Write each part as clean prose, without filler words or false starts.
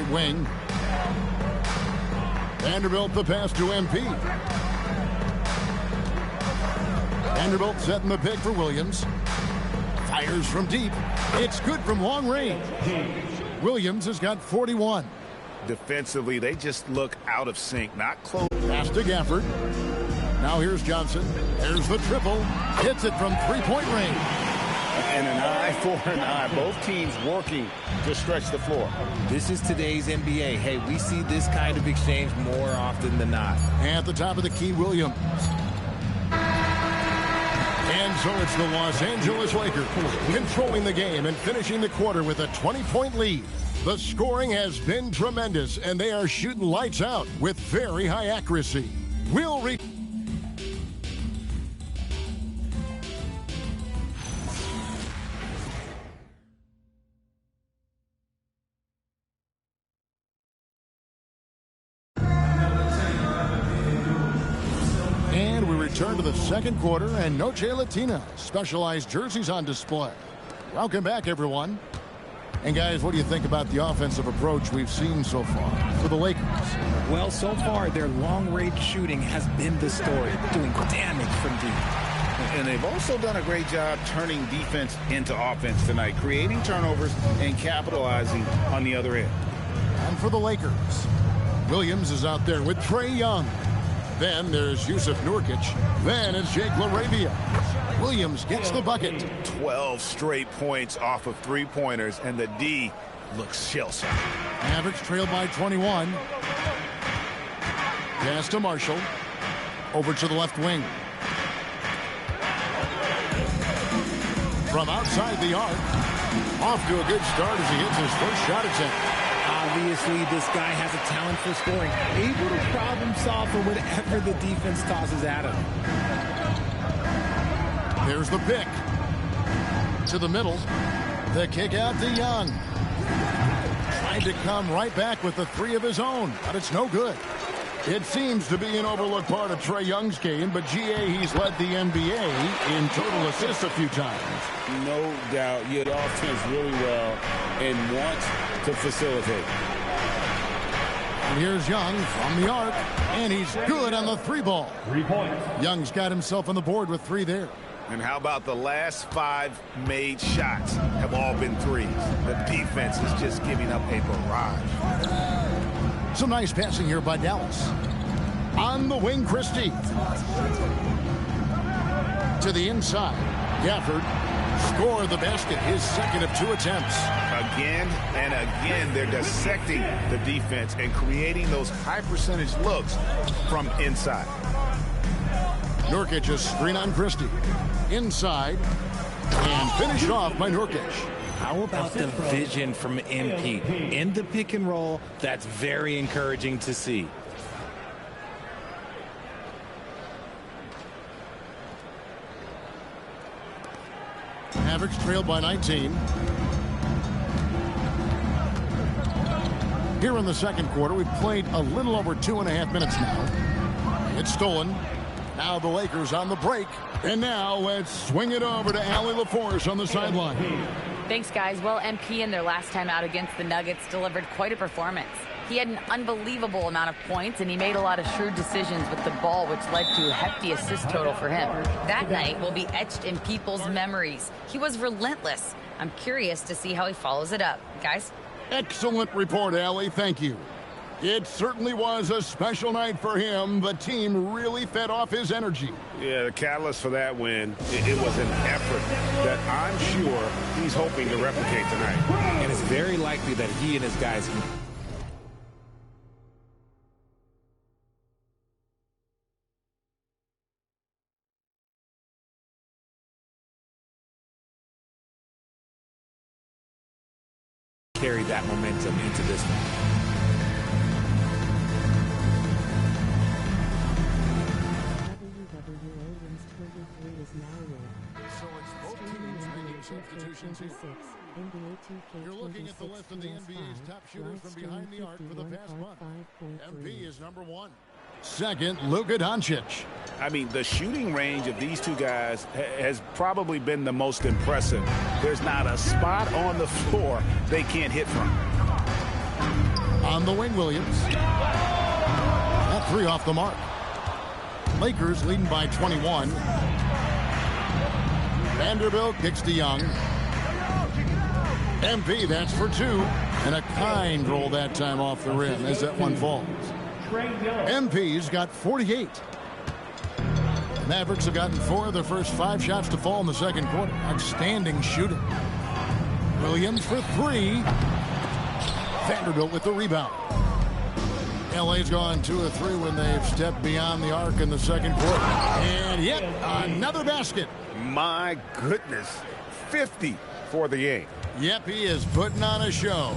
right wing. Vanderbilt the pass to MP. Vanderbilt setting the pick for Williams. Fires from deep. It's good from long range. Williams has got 41. Defensively, they just look out of sync, not close. Pass to Gafford. Now here's Johnson. There's the triple. Hits it from three-point range. And an eye for an eye. Both teams working to stretch the floor. This is today's NBA. Hey, we see this kind of exchange more often than not. At the top of the key, Williams. And so it's the Los Angeles Lakers controlling the game and finishing the quarter with a 20-point lead. The scoring has been tremendous, and they are shooting lights out with very high accuracy. We'll reach. And we return to the second quarter, and Noche Latina specialized jerseys on display. Welcome back, everyone. And guys, what do you think about the offensive approach we've seen so far for the Lakers? Well, so far, their long-range shooting has been the story, doing damage from deep. And they've also done a great job turning defense into offense tonight, creating turnovers and capitalizing on the other end. And for the Lakers, Williams is out there with Trae Young. Then there's Yusuf Nurkic. Then it's Jake LaRavia. Williams gets the bucket. 12 straight points off of three-pointers, and the D looks shell-shocked. Mavericks trail by 21. Pass to Marshall. Over to the left wing. From outside the arc. Off to a good start as he hits his first shot attempt. Obviously, this guy has a talent for scoring, able to problem solve for whatever the defense tosses at him. There's the pick. To the middle. The kick out to Young. Trying to come right back with the three of his own, but it's no good. It seems to be an overlooked part of Trae Young's game, but GA, he's led the NBA in total assists a few times. No doubt. You the offense really well and wants to facilitate. And here's Young from the arc, and he's good on the three ball. 3 points. Young's got himself on the board with three there. And how about the last 5 made shots have all been threes? The defense is just giving up a barrage. Some nice passing here by Dallas. On the wing, Christie. To the inside. Gafford scored the basket, his second of 2 attempts. Again and again, they're dissecting the defense and creating those high-percentage looks from inside. Nurkic, a screen on Christie. Inside. And finished off by Nurkic. How about the vision from MP? In the pick and roll, that's very encouraging to see. Mavericks trailed by 19. Here in the second quarter, we've played a little over 2.5 minutes now. It's stolen. Now the Lakers on the break. And now let's swing it over to Allie LaForce on the sideline. Thanks, guys. Well, MP in their last time out against the Nuggets delivered quite a performance. He had an unbelievable amount of points, and he made a lot of shrewd decisions with the ball, which led to a hefty assist total for him. That night will be etched in people's memories. He was relentless. I'm curious to see how he follows it up. Guys? Excellent report, Allie. Thank you. It certainly was a special night for him. The team really fed off his energy. Yeah, the catalyst for that win, it was an effort that I'm sure he's hoping to replicate tonight. And it's very likely that he and his guys carry that momentum into this one. Substitutions here. You're looking at the list of the NBA's top shooters from behind the arc for the past month. MP is number 1. Second, Luka Doncic. I mean, the shooting range of these two guys has probably been the most impressive. There's not a spot on the floor they can't hit from. On the wing, Williams. That three off the mark. Lakers leading by 21. Vanderbilt kicks to Young. MP, that's for two. And a kind roll that time off the rim as that one falls. MP's got 48. Mavericks have gotten 4 of their first 5 shots to fall in the second quarter. Outstanding shooting. Williams for 3. Vanderbilt with the rebound. LA's gone 2 of 3 when they've stepped beyond the arc in the second quarter. And yet another basket. My goodness. 50 for the game. Yep, he is putting on a show.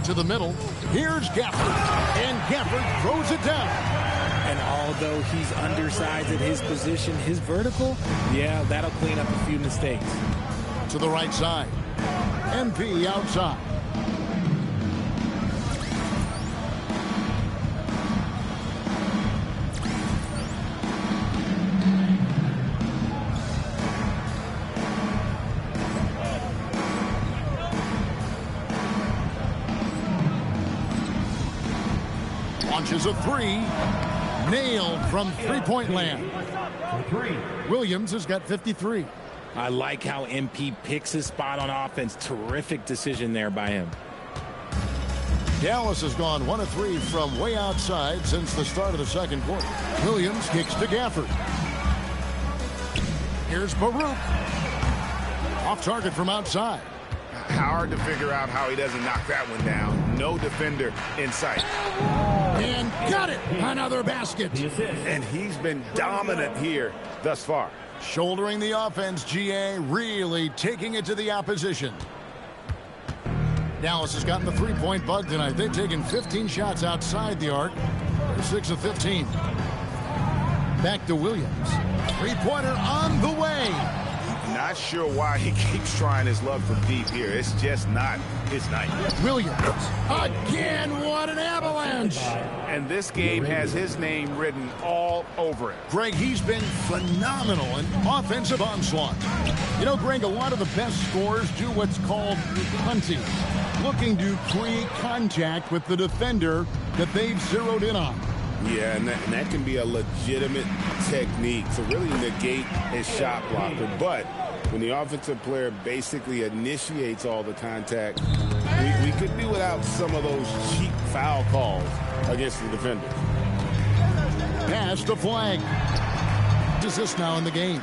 To the middle. Here's Gafford. And Gafford throws it down. And although he's undersized at his position, his vertical, yeah, that'll clean up a few mistakes. To the right side. MP outside. Launches a 3. Nailed from three-point land. Williams has got 53. I like how MP picks his spot on offense. Terrific decision there by him. Dallas has gone 1 of 3 from way outside since the start of the second quarter. Williams kicks to Gafford. Here's Baruch. Off target from outside. Hard to figure out how he doesn't knock that one down. No defender in sight. And got it. Another basket. And he's been dominant here thus far. Shouldering the offense, GA really taking it to the opposition. Dallas has gotten the three-point bug tonight. They've taken 15 shots outside the arc. They're 6 of 15. Back to Williams. Three-pointer on the way. Not sure why he keeps trying his luck from deep here. It's just not his night. Williams. Again, what an avalanche. And this game has his name written all over it. Greg, he's been phenomenal in offensive onslaught. You know, Greg, a lot of the best scorers do what's called hunting, looking to create contact with the defender that they've zeroed in on. Yeah, and that can be a legitimate technique to really negate a shot blocker. But when the offensive player basically initiates all the contact, we could be without some of those cheap foul calls against the defender. Pass to flag. Is this now in the game?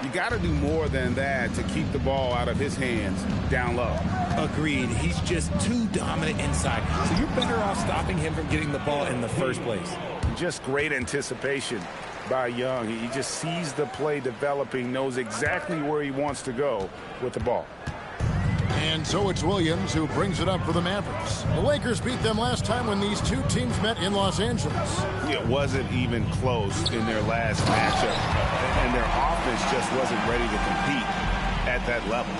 You got to do more than that to keep the ball out of his hands down low. Agreed. He's just too dominant inside. So you're better off stopping him from getting the ball in the first place. Just great anticipation by Young. He just sees the play developing, knows exactly where he wants to go with the ball. And so it's Williams who brings it up for the Mavericks. The Lakers beat them last time when these two teams met in Los Angeles. It wasn't even close in their last matchup, and their offense just wasn't ready to compete at that level.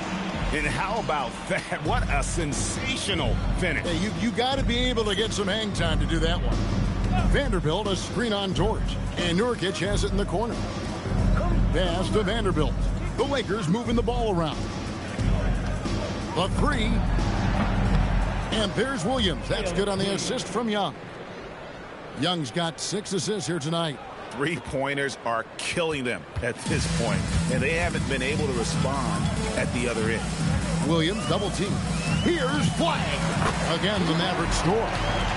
And how about that? What a sensational finish. Hey, you got to be able to get some hang time to do that one. Vanderbilt, a screen on George, and Nurkic has it in the corner. Pass to Vanderbilt. The Lakers moving the ball around. The 3. And there's Williams. That's good on the assist from Young. Young's got 6 assists here tonight. Three-pointers are killing them at this point, and they haven't been able to respond at the other end. Williams double team. Here's flag. Again, the Mavericks score.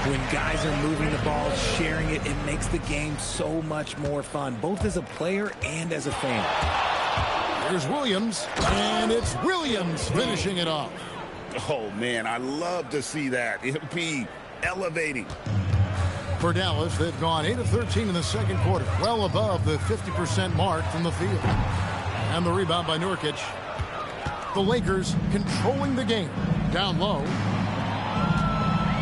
When guys are moving the ball, sharing it, it makes the game so much more fun, both as a player and as a fan. Here's Williams, and it's Williams finishing it off. Oh, man, I love to see that. MP elevating. For Dallas, they've gone 8 of 13 in the second quarter, well above the 50% mark from the field. And the rebound by Nurkic. The Lakers controlling the game. Down low.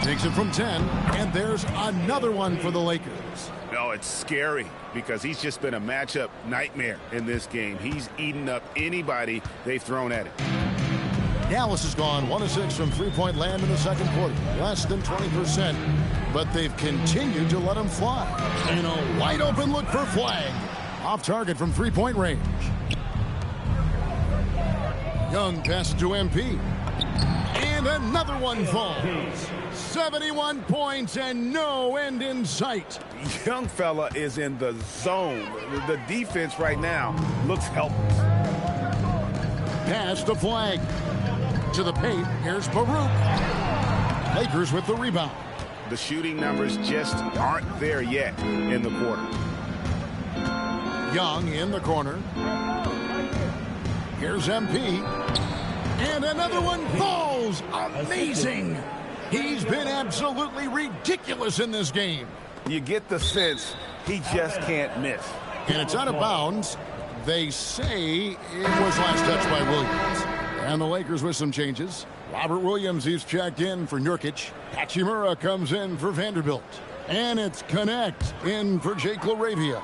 Takes it from 10, and there's another one for the Lakers. No, it's scary because he's just been a matchup nightmare in this game. He's eaten up anybody they've thrown at him. Dallas has gone 1 of 6 from three-point land in the second quarter, less than 20%, but they've continued to let him fly. And a wide-open look for flag. Off target from three-point range. Young passes to MP. And And another one falls. 71 points and no end in sight. Young fella is in the zone. The defense right now looks helpless. Pass to Flag. To the paint. Here's Baruch. Lakers with the rebound. The shooting numbers just aren't there yet in the quarter. Young in the corner. Here's MP. And another one falls. Amazing. He's been absolutely ridiculous in this game. You get the sense he just can't miss. And it's out of bounds. They say it was last touched by Williams. And the Lakers with some changes. Robert Williams, he's checked in for Nurkic. Hachimura comes in for Vanderbilt. And it's Connect in for Jake LaRavia.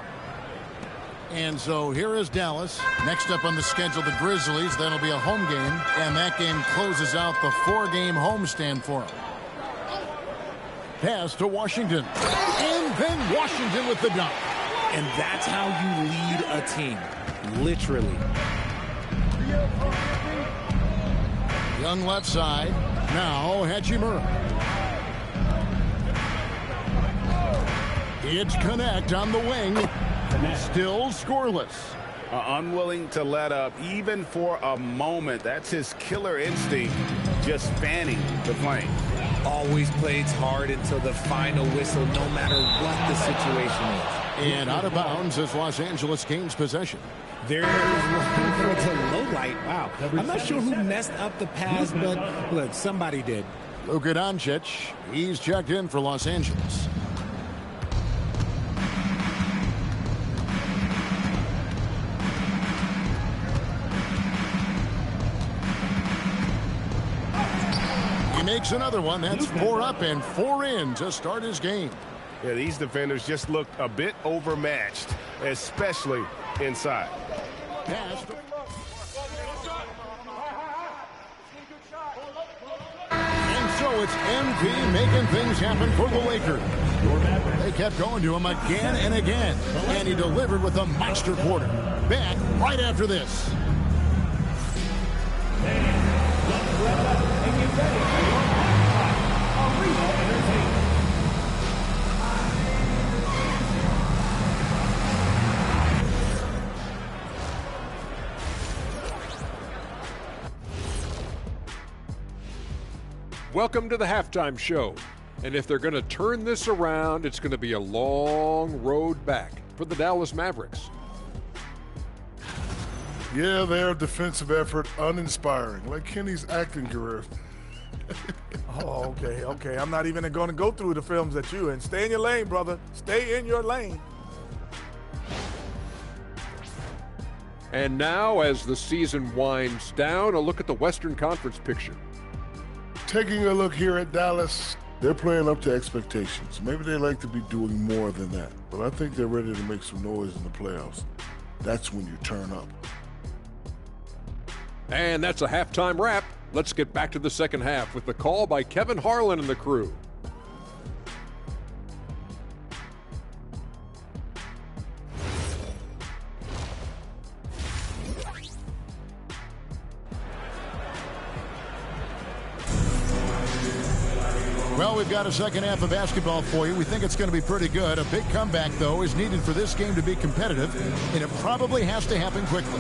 And so here is Dallas. Next up on the schedule, the Grizzlies. That'll be a home game. And that game closes out the 4-game homestand for them. Pass to Washington. And then Washington with the dunk. And that's how you lead a team. Literally. Young left side. Now Hachimura. It's Connect on the wing. Still scoreless. Unwilling to let up even for a moment. That's his killer instinct, just fanning the flame. Always plays hard until the final whistle, no matter what the situation is. And out of bounds as Los Angeles gains possession. There's one for the low light. Wow. I'm not sure who messed up the pass, but look, somebody did. Luka Doncic, he's checked in for Los Angeles. He makes another one. That's 4 up and 4 in to start his game. Yeah, these defenders just look a bit overmatched, especially inside. Pass. And so it's MP making things happen for the Lakers. They kept going to him again and again, and he delivered with a monster quarter. Back right after this. Welcome to the halftime show. And if they're going to turn this around, it's going to be a long road back for the Dallas Mavericks. Yeah, their defensive effort uninspiring, like Kenny's acting career. Oh, okay. I'm not even going to go through the films that you in. Stay in your lane, brother. Stay in your lane. And now, as the season winds down, a look at the Western Conference picture. Taking a look here at Dallas, they're playing up to expectations. Maybe they like to be doing more than that, but I think they're ready to make some noise in the playoffs. That's when you turn up. And that's a halftime wrap. Let's get back to the second half with the call by Kevin Harlan and the crew. Well, we've got a second half of basketball for you. We think it's going to be pretty good. A big comeback, though, is needed for this game to be competitive, and it probably has to happen quickly.